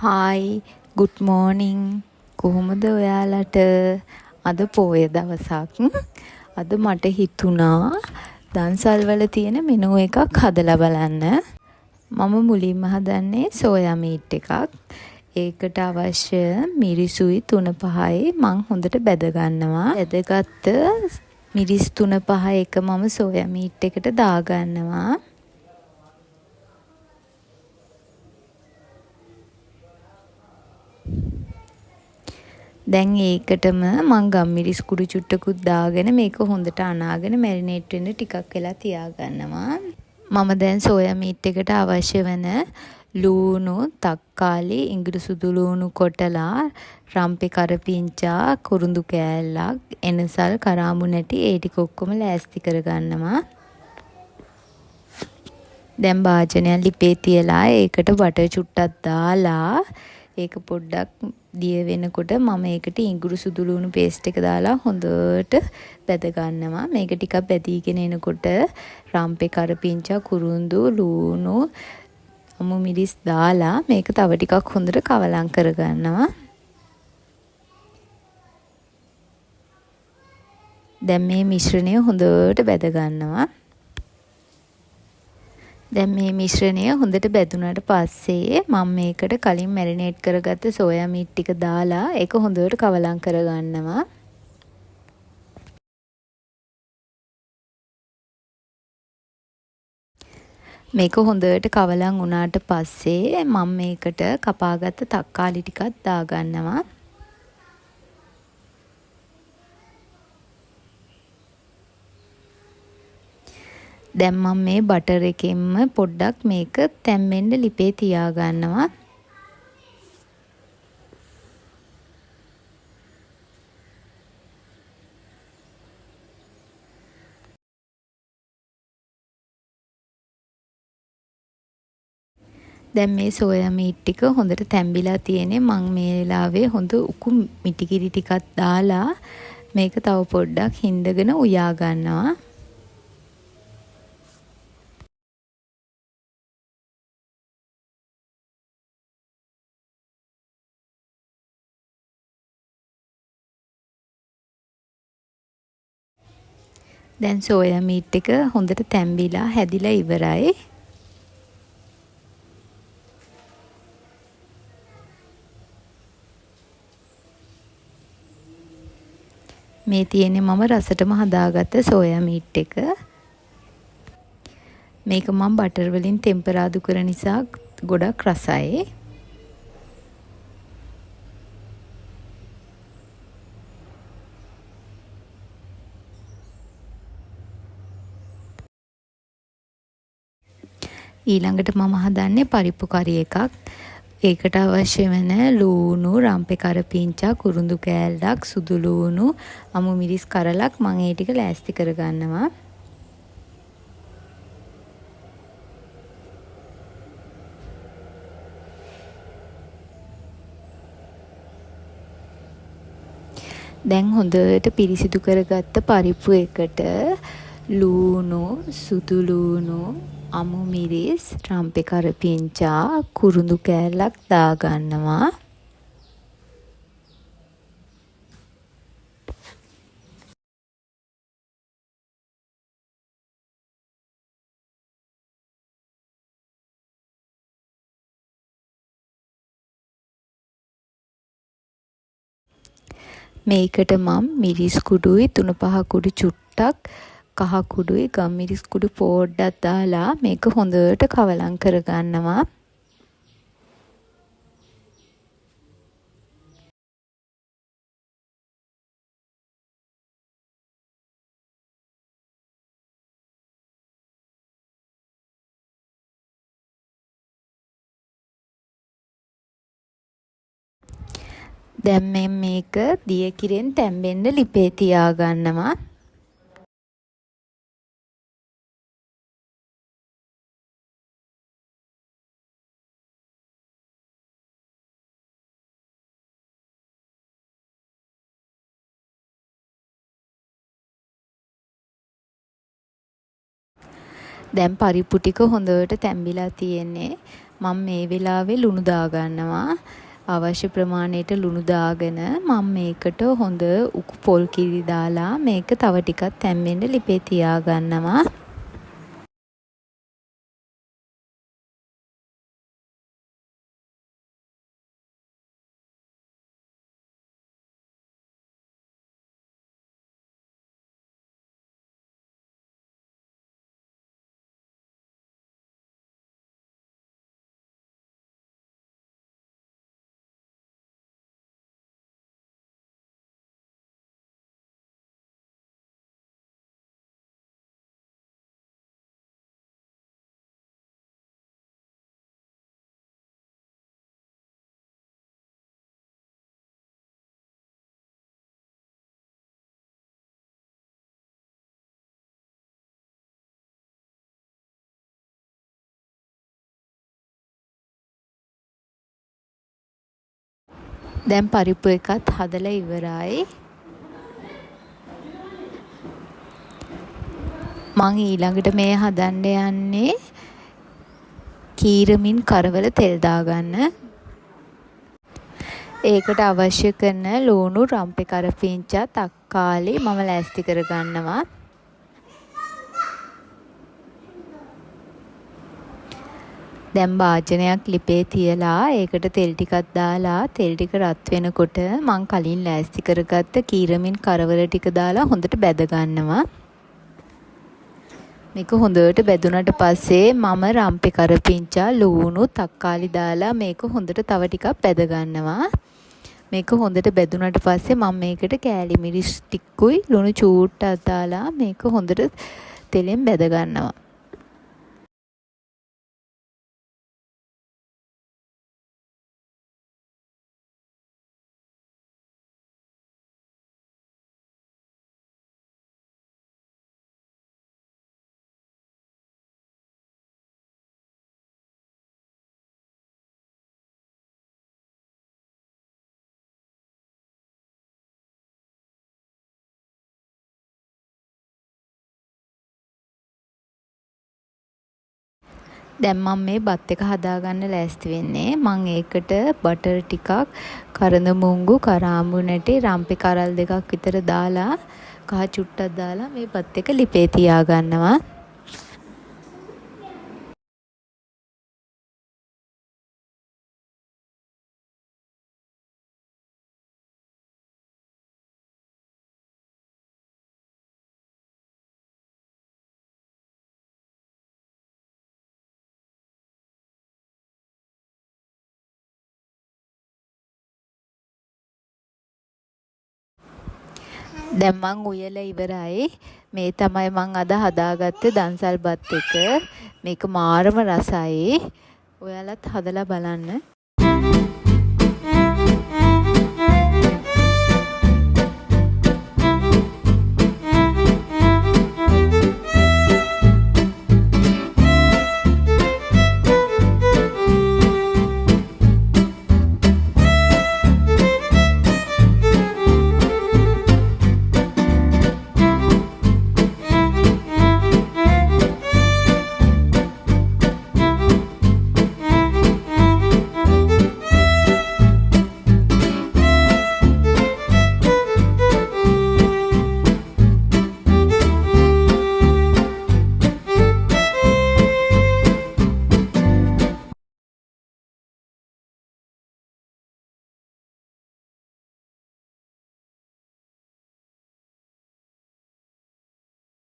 Hi good morning කොහොමද ඔයාලට අද පොය දවසක් අද මට හිතුණා දන්සල් වල තියෙන මෙනු එකක් හදලා බලන්න මම මුලින්ම හදන්නේ සෝයා මීට් එකක් ඒකට අවශ්‍ය මිරිසුයි 3-5යි මං හොඳට බැද ගන්නවා බැදගත්ත මිරිස් 3-5 එක මම සෝයා මීට් එකට දා ගන්නවා දැන් ඒකටම මං ගම්මිරිස් කුඩු චුට්ටකුත් දාගෙන මේක හොඳට අනාගෙන මැරිනේට් වෙන්න ටිකක් වෙලා තියාගන්නවා. මම දැන් සෝයා මීට් එකට අවශ්‍ය වෙන ලූණු, තක්කාලි, ඉඟුරු සුදු ලූණු කොටලා, රම්පේ කරපිංචා, කුරුඳු කෑල්ලක්, එනසල්, කරාඹු නැටි ඒ ටික ඔක්කොම ලෑස්ති කරගන්නවා. දැන් භාජනයක් ලිපේ තියලා ඒකට බටර් චුට්ටක් දාලා ඒක පොඩ්ඩක් දිය වෙනකොට මම ඒකට ඉඟුරු සුදු ලූණු පේස්ට් එක දාලා හොඳට බැද ගන්නවා. මේක ටිකක් බැදීගෙන එනකොට රම්පේ කරපිංචා කුරුඳු ලූණු අමු මිරිස් දාලා මේක තව ටිකක් හොඳට කවලම් කරගන්නවා. දැන් මේ මිශ්‍රණය හොඳට බැද ගන්නවා. දැන් මේ මිශ්‍රණය හොඳට බැදුනට පස්සේ මම මේකට කලින් මැරිනේට් කරගත්ත සෝයා මීට් ටික දාලා ඒක හොඳට කවලම් කරගන්නවා. මේක හොඳට කවලම් වුණාට පස්සේ මම මේකට කපාගත්ත තක්කාලි ටිකක් දාගන්නවා. දැන් මම මේ බටර් එකෙන්ම පොඩ්ඩක් මේක තැම්බෙන්න ලිපේ තියාගන්නවා. දැන් මේ සෝයා මීට් ටික හොඳට තැම්බිලා තියෙන්නේ. මම මේ වෙලාවේ හොඳ උකු මිටිකිරි ටිකක් දාලා මේක තව පොඩ්ඩක් හිඳගෙන උයා ගන්නවා. දැන් සෝයා මීට් එක හොඳට තැම්බිලා හැදිලා ඉවරයි. මේ තියෙන්නේ මම රසටම හදාගත්ත සෝයා මීට් එක. මේක මම බටර් වලින් ටෙම්පරාදු කරන නිසා ගොඩක් රසයි. ඊළඟට මම හදන්නේ පරිප්පු කරි එකක්. ඒකට අවශ්‍ය වෙන ලූණු, රම්පේ කරපිංචා, කුරුඳු කෑල්ලක්, සුදු ලූණු, අමු මිරිස් කරලක් මම ඒ ටික ලෑස්ති කරගන්නවා. දැන් හොඳට පිරිසිදු කරගත්ත පරිප්පු එකට ලූණු, සුදු ලූණු, අමු මිරිස්, රම්පේ කරපිංචා, කුරුඳු කෑල්ලක් දාගන්නවා. මේකට මම මිරිස් කුඩුයි 3-5 කුඩු චුට්ටක් කහ කුඩුයි ගම්මිරිස් කුඩු පොඩ්ඩක් දාලා මේක හොඳට කවලම් කරගන්නවා. දැන් මේක දිය කිරෙන් තැම්බෙන්න ලිපේ තියාගන්නවා. දැන් පරිප්පු ටික හොඳට තැම්බිලා තියෙන්නේ. මම මේ වෙලාවේ ලුණු දා ගන්නවා. අවශ්‍ය ප්‍රමාණයට ලුණු දාගෙන මම මේකට හොඳ උකු පොල් කිරි දාලා මේක තව ටිකක් තැම්බෙන්න ලිපේ තියා ගන්නවා. දැන් පරිප්පු එකත් හදලා ඉවරයි. මං ඊළඟට මේ හදන්න යන්නේ කීරමින් කරවල තෙල් දාගන්න. ඒකට අවශ්‍ය කරන ලුණු, රම්පේ කරපිංචා, තක්කාලි මම ලෑස්ති කර ගන්නවා. දැන් භාජනයක් ලිපේ තියලා ඒකට තෙල් ටිකක් දාලා තෙල් ටික රත් වෙනකොට මං කලින් ලෑස්ති කරගත්ත කීරමින් කරවල ටික දාලා හොඳට බැද ගන්නවා. මේක හොඳට බැදුනට පස්සේ මම රම්පේ කරපිංචා, ලුණු, තක්කාලි දාලා මේක හොඳට තව ටිකක් බැද ගන්නවා. මේක හොඳට බැදුනට පස්සේ මම මේකට කෑලි මිරිස් ටිකකුයි ලුණු චූට්ටක් දාලා මේක හොඳට තෙලෙන් බැද ගන්නවා. දැන් මම මේ බත් එක හදාගන්න ලෑස්ති වෙන්නේ. මම ඒකට බටර් ටිකක්, කරඳ මුංගු, කරාඹු නැටි, රම්පේ කරල් දෙකක් විතර දාලා කහ චුට්ටක් දාලා මේ බත් එක ලිපේ තියා ගන්නවා. දැන් මං උයලා ඉවරයි. මේ තමයි මං අද හදාගත්තේ දන්සල් බත් එක. මේක මාරම රසයි. ඔයාලත් හදලා බලන්න.